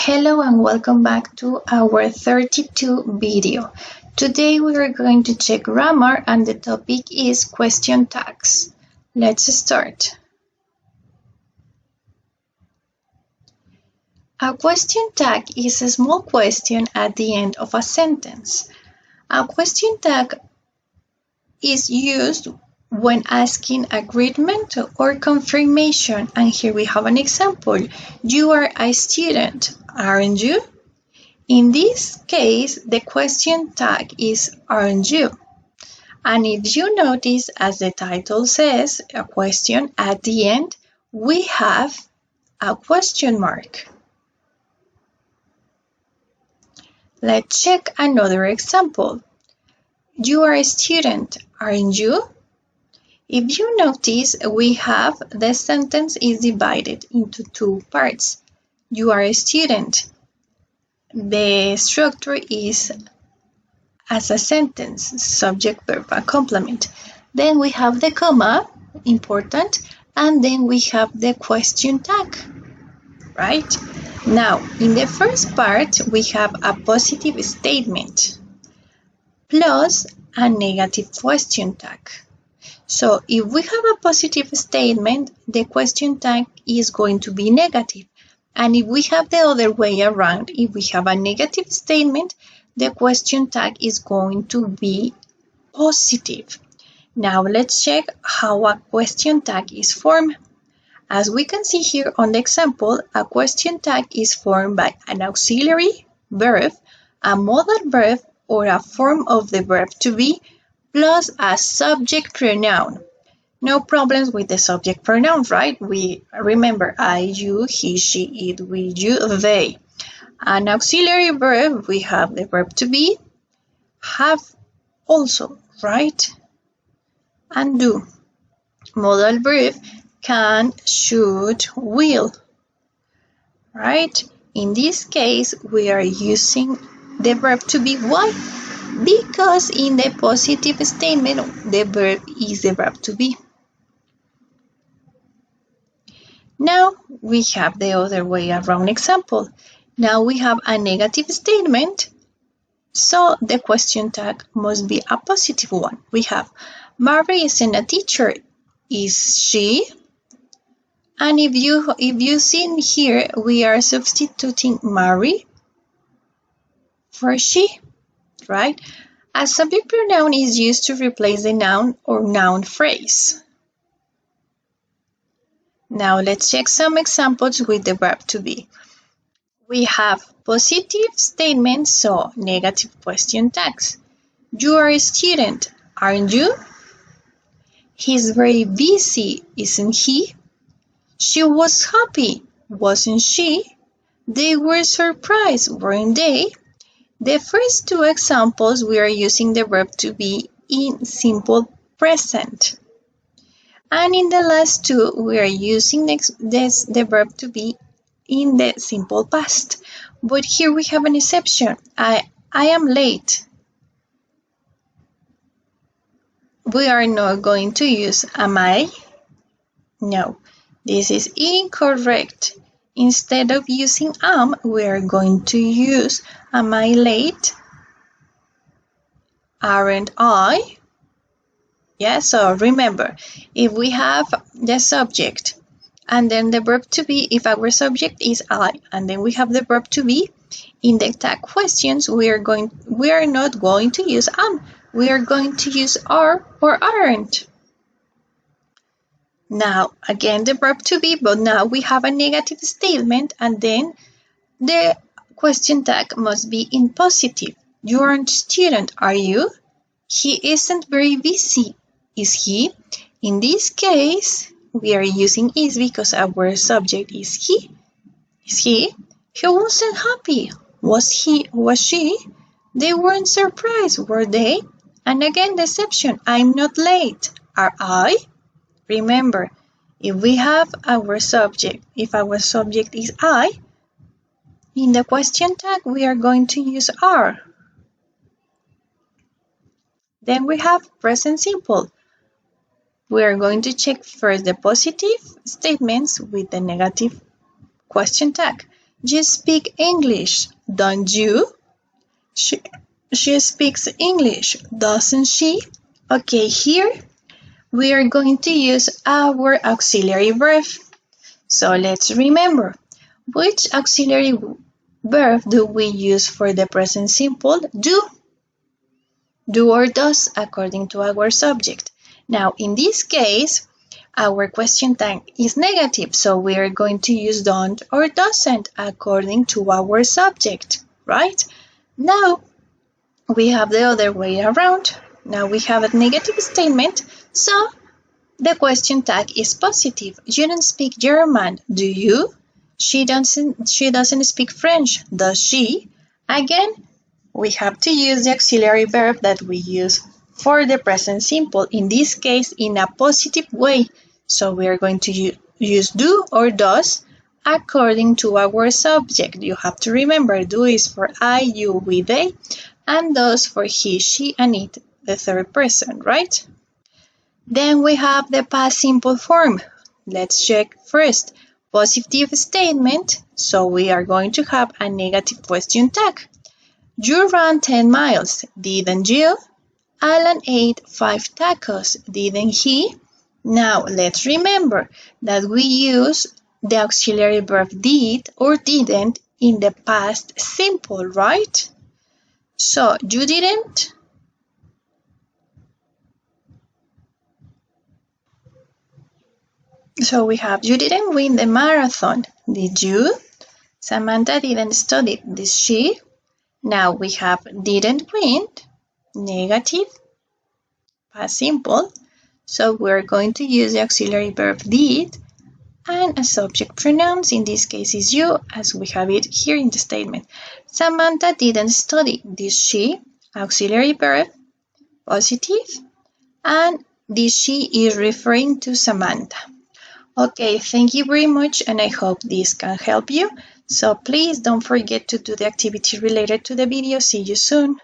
Hello and welcome back to our 32 video. Today we are going to check grammar and the topic is question tags. Let's start. A question tag is a small question at the end of a sentence. A question tag is used when asking agreement or confirmation, and here we have an example. You are a student, aren't you? In this case, the question tag is aren't you? And if you notice, as the title says, a question at the end, we have a question mark. Let's check another example. You are a student, aren't you? If you notice, we have the sentence is divided into two parts. You are a student. The structure is as a sentence, subject, verb, and complement. Then we have the comma, important, and then we have the question tag, right? Now, in the first part, we have a positive statement plus a negative question tag. So if we have a positive statement, the question tag is going to be negative. And if we have the other way around, if we have a negative statement, the question tag is going to be positive. Now let's check how a question tag is formed. As we can see here on the example, a question tag is formed by an auxiliary verb, a modal verb, or a form of the verb to be, plus a subject pronoun. No problems with the subject pronouns, right? We remember I, you, he, she, it, we, you, they. An auxiliary verb, we have the verb to be, have also, right? And do. Modal verb, can, should, will, right? In this case, we are using the verb to be. Why? Because in the positive statement, the verb is the verb to be. Now we have the other way around example. Now we have a negative statement, so the question tag must be a positive one. We have Mary isn't a teacher, is she? And if you see here, we are substituting Mary for she, right? A subject pronoun is used to replace the noun or noun phrase. Now let's check some examples with the verb to be. We have positive statements, so negative question tags. You are a student, aren't you? He's very busy, isn't he? She was happy, wasn't she? They were surprised, weren't they? The first two examples, we are using the verb to be in simple present. And in the last two, we are using the verb to be in the simple past. But here we have an exception. I am late. We are not going to use am I? No, this is incorrect. Instead of using am, we are going to use am I late? Aren't I? Yeah, so remember, if we have the subject and then the verb to be, if our subject is I, and then we have the verb to be, in the tag questions, we are not going to use am. We are going to use are or aren't. Now, again, the verb to be, but now we have a negative statement, and then the question tag must be in positive. You aren't a student, are you? He isn't very busy, is he? In this case, we are using is because our subject is he. Is he? He wasn't happy. Was he? Was she? They weren't surprised, were they? And again, the exception. I'm not late. Are I? Remember, if we have our subject, if our subject is I, in the question tag, we are going to use are. Then we have present simple. We are going to check first the positive statements with the negative question tag. You speak English, don't you? She, she speaks English, doesn't she? Okay, here we are going to use our auxiliary verb. So let's remember, which auxiliary verb do we use for the present simple? Do or does according to our subject. Now, in this case, our question tag is negative, so we are going to use don't or doesn't according to our subject, right? Now, we have the other way around. Now we have a negative statement, so the question tag is positive. You don't speak German, do you? She doesn't speak French, does she? Again, we have to use the auxiliary verb that we use for the present simple, in this case in a positive way. So we are going to use do or does according to our subject. You have to remember, do is for I, you, we, they, and does for he, she, and it, the third person, right? Then we have the past simple form. Let's check first. Positive statement, so we are going to have a negative question tag. You ran 10 miles, didn't you? Alan ate 5 tacos, didn't he? Now let's remember that we use the auxiliary verb did or didn't in the past simple, right? So you didn't? So we have you didn't win the marathon, did you? Samantha didn't study, did she? Now we have didn't win, negative, past simple. So we're going to use the auxiliary verb did and a subject pronouns, in this case is you, as we have it here in the statement. Samantha didn't study, did she? Auxiliary verb, positive, and this she is referring to Samantha. Okay, thank you very much, and I hope this can help you. So please don't forget to do the activity related to the video. See you soon.